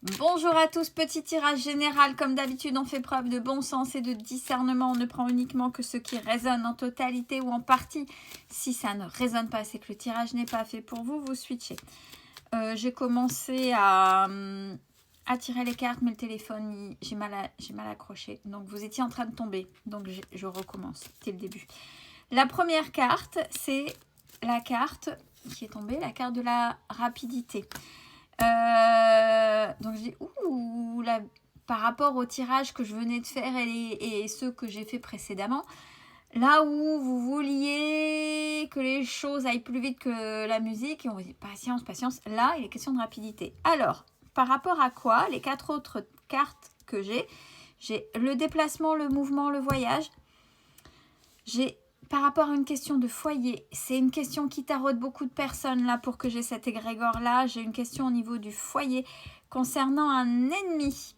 Bonjour à tous, petit tirage général. Comme d'habitude, on fait preuve de bon sens et de discernement. On ne prend uniquement que ce qui résonne en totalité ou en partie. Si ça ne résonne pas, c'est que le tirage n'est pas fait pour vous, vous switchez. J'ai commencé à tirer les cartes, mais le téléphone, j'ai mal accroché. Donc, vous étiez en train de tomber. Donc, je recommence. C'était le début. La première carte, c'est la carte qui est tombée, la carte de la rapidité. Donc je dis ouh là, par rapport au tirage que je venais de faire et ceux que j'ai fait précédemment, là où vous vouliez que les choses aillent plus vite que la musique, et on vous dit patience, patience, là il est question de rapidité. Alors, par rapport à quoi? Les 4 autres cartes que j'ai le déplacement, le mouvement, le voyage. J'ai par rapport à une question de foyer, c'est une question qui taraude beaucoup de personnes là pour que j'ai cet égrégore là. J'ai une question au niveau du foyer concernant un ennemi.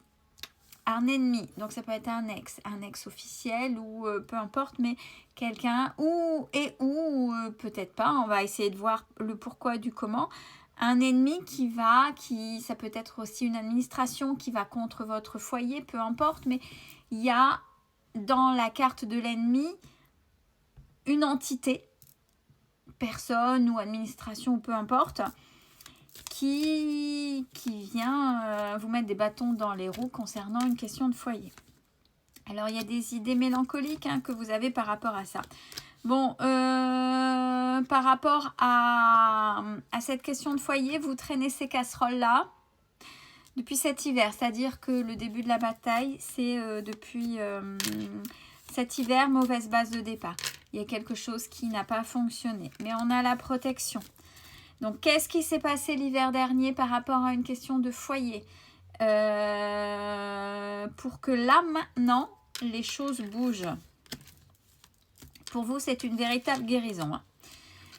Un ennemi, donc ça peut être un ex officiel ou peu importe, mais quelqu'un ou peut-être pas, on va essayer de voir le pourquoi du comment. Un ennemi ça peut être aussi une administration qui va contre votre foyer, peu importe, mais il y a dans la carte de l'ennemi une entité, personne ou administration, peu importe, qui vient vous mettre des bâtons dans les roues concernant une question de foyer. Alors, il y a des idées mélancoliques que vous avez par rapport à ça. Bon, par rapport à cette question de foyer, vous traînez ces casseroles-là depuis cet hiver. C'est-à-dire que le début de la bataille, c'est depuis cet hiver, mauvaise base de départ. Il y a quelque chose qui n'a pas fonctionné. Mais on a la protection. Donc, qu'est-ce qui s'est passé l'hiver dernier par rapport à une question de foyer pour que là, maintenant, les choses bougent. Pour vous, c'est une véritable guérison.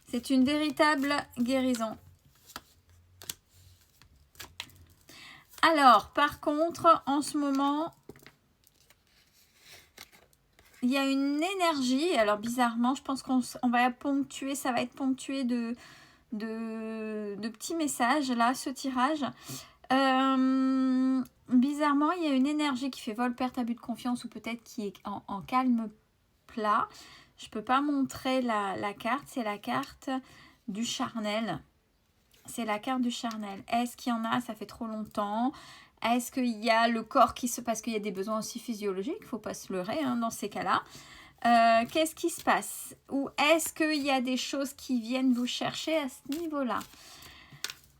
C'est une véritable guérison. Alors, par contre, en ce moment, il y a une énergie. Alors, bizarrement, je pense qu'on va ponctuer, ça va être ponctué de petits messages, là, ce tirage. Bizarrement, il y a une énergie qui fait vol, perte, abus de confiance ou peut-être qui est en calme plat. Je ne peux pas montrer la carte, c'est la carte du charnel. C'est la carte du charnel. Est-ce qu'il y en a? Ça fait trop longtemps. Est-ce qu'il y a le corps qui se... Parce qu'il y a des besoins aussi physiologiques, il ne faut pas se leurrer dans ces cas-là. Qu'est-ce qui se passe? Ou est-ce qu'il y a des choses qui viennent vous chercher à ce niveau-là?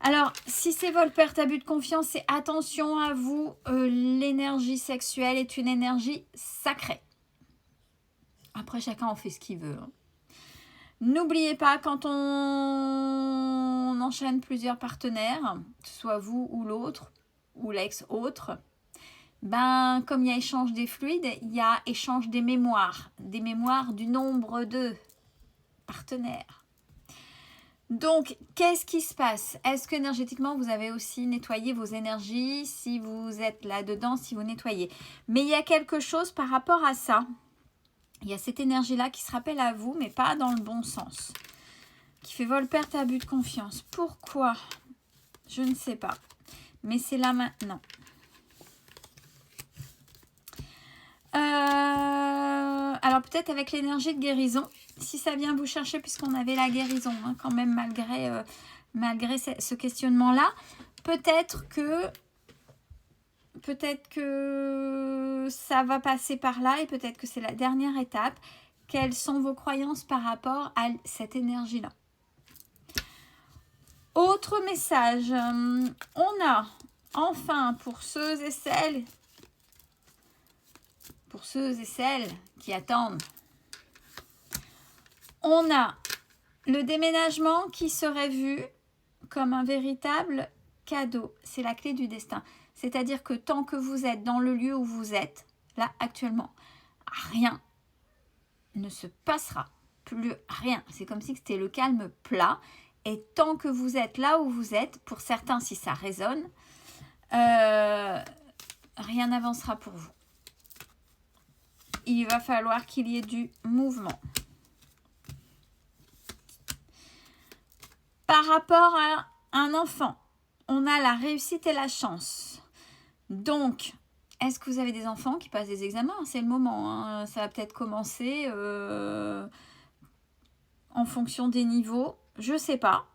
Alors, si c'est vol, perte, abus de confiance, c'est attention à vous. L'énergie sexuelle est une énergie sacrée. Après, chacun en fait ce qu'il veut. N'oubliez pas, quand on enchaîne plusieurs partenaires, que ce soit vous ou l'autre, ou l'ex-autre, comme il y a échange des fluides, il y a échange des mémoires du nombre de partenaires. Donc, qu'est-ce qui se passe? Est-ce qu'énergétiquement, vous avez aussi nettoyé vos énergies, si vous êtes là-dedans, si vous nettoyez? Mais il y a quelque chose par rapport à ça. Il y a cette énergie-là qui se rappelle à vous, mais pas dans le bon sens. Qui fait vol, perte, abus de confiance. Pourquoi? Je ne sais pas. Mais c'est là maintenant. Alors peut-être avec l'énergie de guérison, si ça vient vous chercher, puisqu'on avait la guérison, quand même, malgré ce questionnement-là, peut-être que ça va passer par là et peut-être que c'est la dernière étape. Quelles sont vos croyances par rapport à cette énergie-là? Autre message, on a enfin pour ceux et celles qui attendent, on a le déménagement qui serait vu comme un véritable cadeau. C'est la clé du destin. C'est-à-dire que tant que vous êtes dans le lieu où vous êtes, là actuellement, rien ne se passera. Plus rien. C'est comme si c'était le calme plat. Et tant que vous êtes là où vous êtes, pour certains, si ça résonne, rien n'avancera pour vous. Il va falloir qu'il y ait du mouvement. Par rapport à un enfant, on a la réussite et la chance. Donc, est-ce que vous avez des enfants qui passent des examens? C'est le moment, hein. Ça va peut-être commencer en fonction des niveaux. Je sais pas.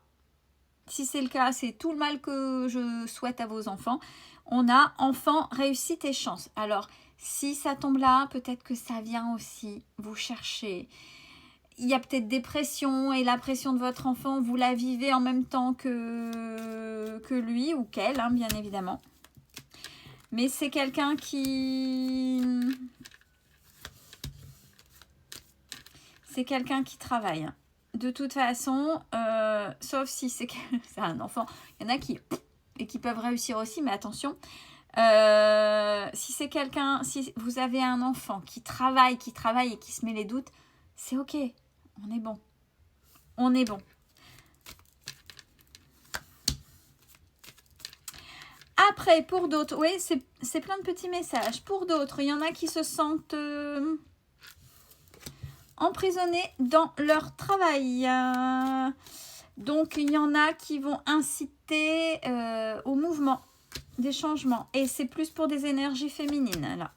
Si c'est le cas, c'est tout le mal que je souhaite à vos enfants. On a enfant, réussite et chance. Alors, si ça tombe là, peut-être que ça vient aussi vous chercher. Il y a peut-être des pressions et la pression de votre enfant, vous la vivez en même temps que lui ou qu'elle, hein, bien évidemment. Mais c'est quelqu'un qui... C'est quelqu'un qui travaille. De toute façon, sauf si c'est un enfant. Il y en a qui peuvent réussir aussi, mais attention. Si c'est quelqu'un, si vous avez un enfant qui travaille et qui se met les doutes, c'est ok. On est bon. On est bon. Après, pour d'autres, oui, c'est plein de petits messages. Pour d'autres, il y en a qui se sentent emprisonnés dans leur travail. Donc, il y en a qui vont inciter au mouvement, des changements. Et c'est plus pour des énergies féminines, là.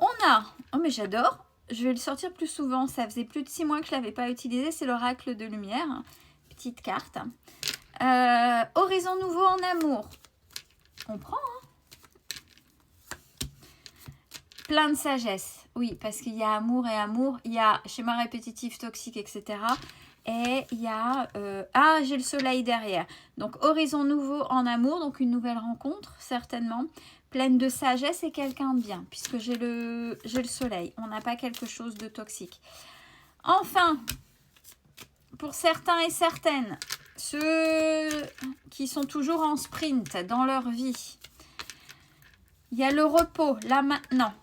On a... Oh, mais j'adore. Je vais le sortir plus souvent. Ça faisait plus de 6 mois que je ne l'avais pas utilisé. C'est l'oracle de lumière. Petite carte. Horizon nouveau en amour. On prend, hein. Plein de sagesse. Oui, parce qu'il y a amour et amour. Il y a schéma répétitif, toxique, etc. Et il y a... j'ai le soleil derrière. Donc, horizon nouveau en amour. Donc, une nouvelle rencontre, certainement. Pleine de sagesse et quelqu'un de bien. Puisque j'ai le soleil. On n'a pas quelque chose de toxique. Enfin, pour certains et certaines, ceux qui sont toujours en sprint dans leur vie, il y a le repos, là maintenant.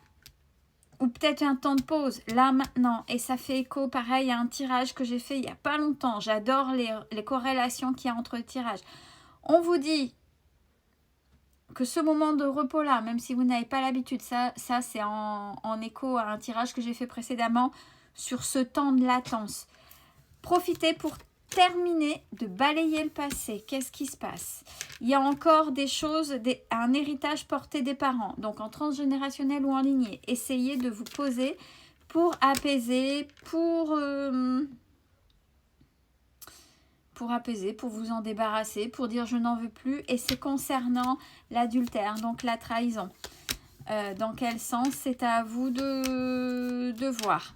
Ou peut-être un temps de pause, là maintenant. Et ça fait écho, pareil, à un tirage que j'ai fait il n'y a pas longtemps. J'adore les corrélations qu'il y a entre les tirages. On vous dit que ce moment de repos-là, même si vous n'avez pas l'habitude, ça c'est en écho à un tirage que j'ai fait précédemment sur ce temps de latence. Profitez pour terminer de balayer le passé. Qu'est-ce qui se passe? Il y a encore des choses, un héritage porté des parents, donc en transgénérationnel ou en lignée. Essayez de vous poser pour apaiser, pour apaiser, pour vous en débarrasser, pour dire je n'en veux plus. Et c'est concernant l'adultère, donc la trahison. Dans quel sens? C'est à vous de voir.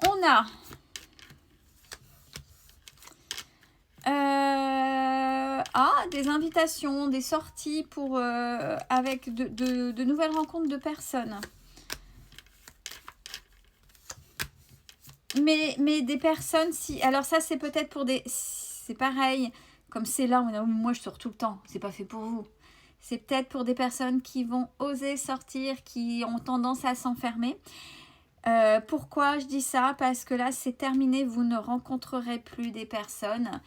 On a... des invitations, des sorties pour avec de nouvelles rencontres de personnes. Mais des personnes, si... Alors ça, c'est peut-être pour des... C'est pareil, comme c'est là, moi je sors tout le temps, c'est pas fait pour vous. C'est peut-être pour des personnes qui vont oser sortir, qui ont tendance à s'enfermer. Pourquoi je dis ça? Parce que là, c'est terminé, vous ne rencontrerez plus des personnes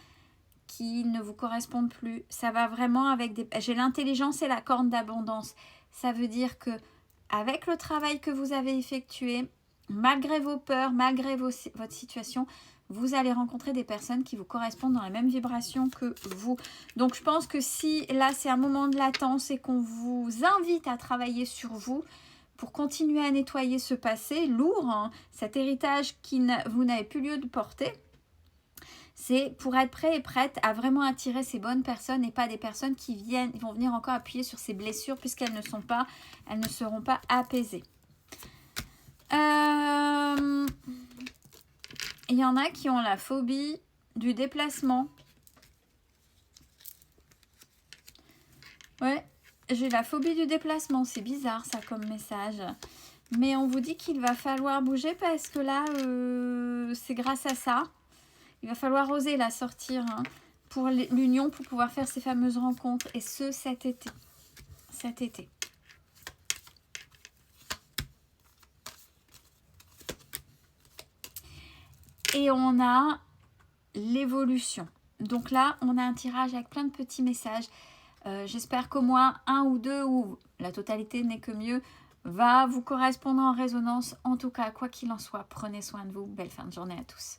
qui ne vous correspondent plus. Ça va vraiment avec des... J'ai l'intelligence et la corne d'abondance. Ça veut dire que avec le travail que vous avez effectué, malgré vos peurs, malgré votre situation, vous allez rencontrer des personnes qui vous correspondent dans les mêmes vibrations que vous. Donc, je pense que si là, c'est un moment de latence et qu'on vous invite à travailler sur vous pour continuer à nettoyer ce passé lourd, hein, cet héritage vous n'avez plus lieu de porter, c'est pour être prêt et prête à vraiment attirer ces bonnes personnes et pas des personnes qui vont venir encore appuyer sur ces blessures puisqu'elles ne seront pas apaisées. Il y en a qui ont la phobie du déplacement. Ouais, j'ai la phobie du déplacement. C'est bizarre ça comme message. Mais on vous dit qu'il va falloir bouger parce que là, c'est grâce à ça. Il va falloir oser la sortir pour l'union, pour pouvoir faire ces fameuses rencontres. Et cet été. Cet été. Et on a l'évolution. Donc là, on a un tirage avec plein de petits messages. J'espère qu'au moins un ou deux, ou la totalité n'est que mieux, va vous correspondre en résonance. En tout cas, quoi qu'il en soit, prenez soin de vous. Belle fin de journée à tous.